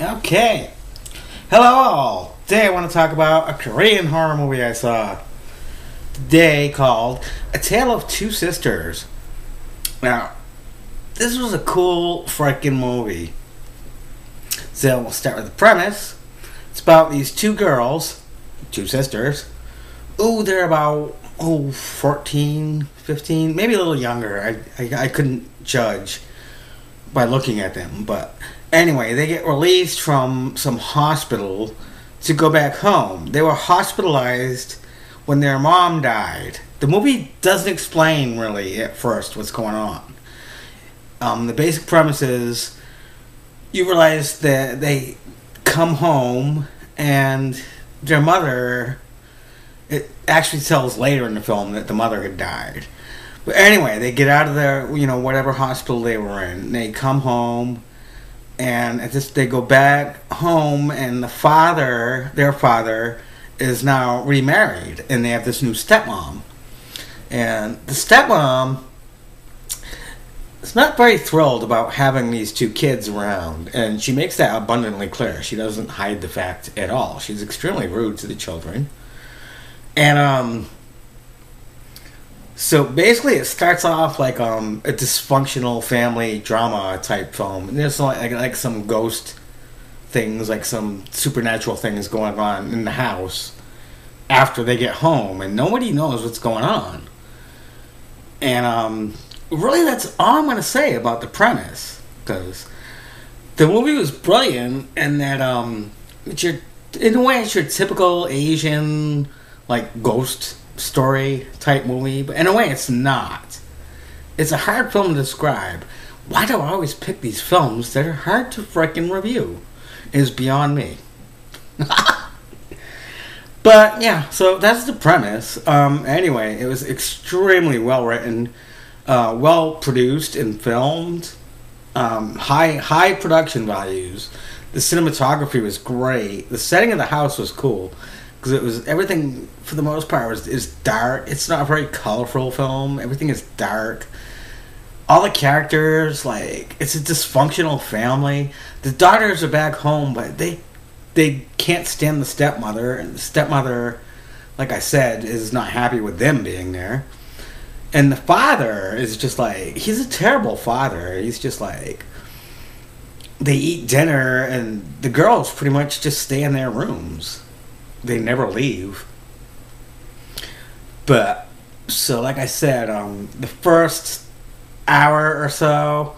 Okay. Hello all. Today I want to talk about a Korean horror movie I saw today called A Tale of Two Sisters. Now, this was a cool freaking movie. So we'll start with the premise. It's about these two girls, two sisters. Ooh, they're about 14, 15, maybe a little younger. I couldn't judge by looking at them, but anyway, they get released from some hospital to go back home. They were hospitalized when their mom died. The movie doesn't explain really at first what's going on. The basic premise is you realize that they come home and their mother, it actually tells later in the film that the mother had died. But anyway, they get out of their, whatever hospital they were in. They come home, and they go back home, and their father, is now remarried, and they have this new stepmom. And the stepmom is not very thrilled about having these two kids around, and she makes that abundantly clear. She doesn't hide the fact at all. She's extremely rude to the children. And, so basically, it starts off like a dysfunctional family drama type film. And there's like some ghost things, like some supernatural things going on in the house after they get home, and nobody knows what's going on. And really, that's all I'm going to say about the premise, because the movie was brilliant, and that in a way it's your typical Asian like ghost story type movie, but in a way it's not. It's a hard film to describe. Why do I always pick these films that are hard to frickin' review? Is beyond me. But yeah, so that's the premise. Anyway, it was extremely well written, well produced and filmed, high production values. The cinematography was great. The setting of the house was cool. Because it was everything for the most part is dark. It's not a very colorful film. Everything is dark. All the characters, it's a dysfunctional family. The daughters are back home, but they can't stand the stepmother, and the stepmother, like I said, is not happy with them being there. And the father is just he's a terrible father. He's just they eat dinner, and the girls pretty much just stay in their rooms. They never leave. But, so like I said, the first hour or so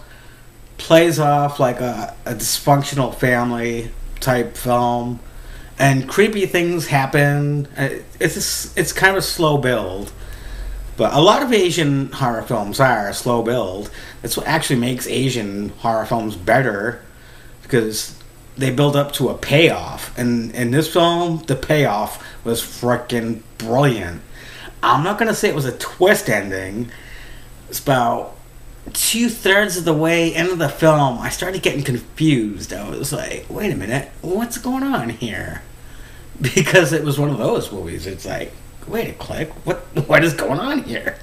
plays off like a dysfunctional family type film. And creepy things happen. It's kind of a slow build. But a lot of Asian horror films are a slow build. That's what actually makes Asian horror films better. Because they build up to a payoff. And in this film, the payoff was freaking brilliant. I'm not going to say it was a twist ending. It's about 2/3 of the way into the film, I started getting confused. I was like, wait a minute, what's going on here? Because it was one of those movies. It's like, wait a click, what is going on here?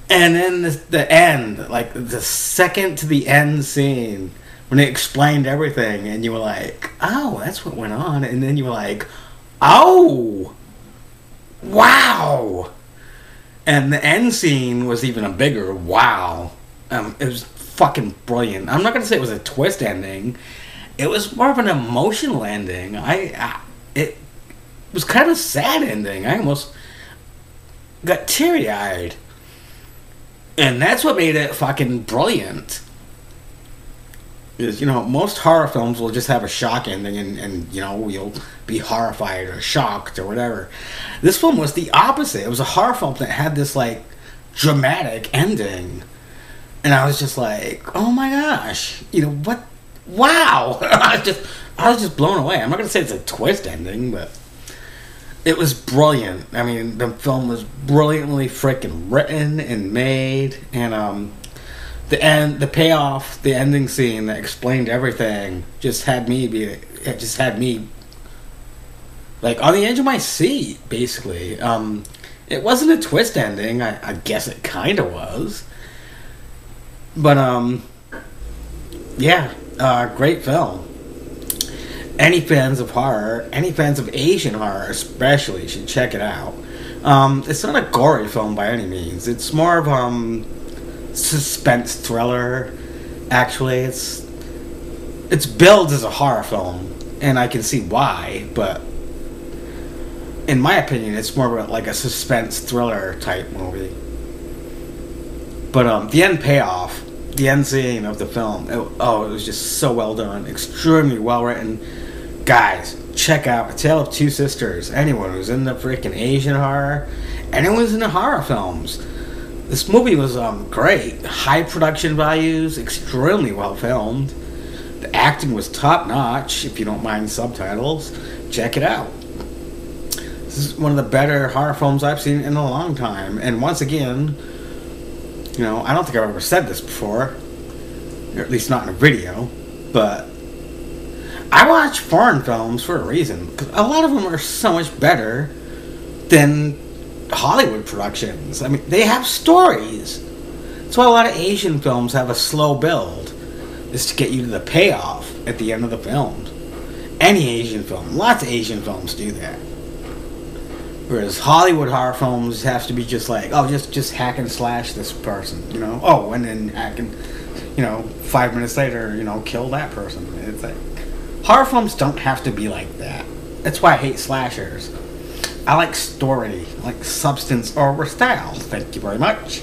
And then the end, the second to the end scene, when they explained everything, and you were like, oh, that's what went on. And then you were like, oh, wow. And the end scene was even a bigger wow. It was fucking brilliant. I'm not going to say it was a twist ending. It was more of an emotional ending. It was kind of a sad ending. I almost got teary-eyed. And that's what made it fucking brilliant. Is, most horror films will just have a shock ending and you'll be horrified or shocked or whatever. This film was the opposite. It was a horror film that had this dramatic ending. And I was just like, oh my gosh, what? Wow. I was just blown away. I'm not going to say it's a twist ending, but it was brilliant. I mean, the film was brilliantly freaking written and made, and the payoff, the ending scene that explained everything, just had me on the edge of my seat, basically. It wasn't a twist ending. I guess it kind of was, but yeah, great film. Any fans of horror, any fans of Asian horror especially, should check it out. It's not a gory film by any means. It's more of suspense thriller. Actually, it's billed as a horror film, and I can see why. But in my opinion, it's more of like a suspense thriller type movie. But the end payoff, the end scene of the film, it was just so well done, extremely well written. Guys, check out A Tale of Two Sisters. Anyone who's into freaking Asian horror, anyone who's into horror films, this movie was great. High production values, extremely well filmed. The acting was top notch. If you don't mind subtitles, check it out. This is one of the better horror films I've seen in a long time. And once again, I don't think I've ever said this before, or at least not in a video, but I watch foreign films for a reason, because a lot of them are so much better than Hollywood productions. I mean, they have stories. That's why a lot of Asian films have a slow build, is to get you to the payoff at the end of the film. Any Asian film, lots of Asian films do that. Whereas Hollywood horror films have to be just like, just hack and slash this person, and then hack and, 5 minutes later, kill that person. It's like, horror films don't have to be like that. That's why I hate slashers. I like story, like substance over style. Thank you very much.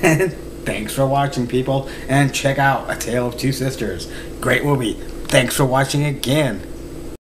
And thanks for watching, people. And check out A Tale of Two Sisters. Great movie. Thanks for watching again.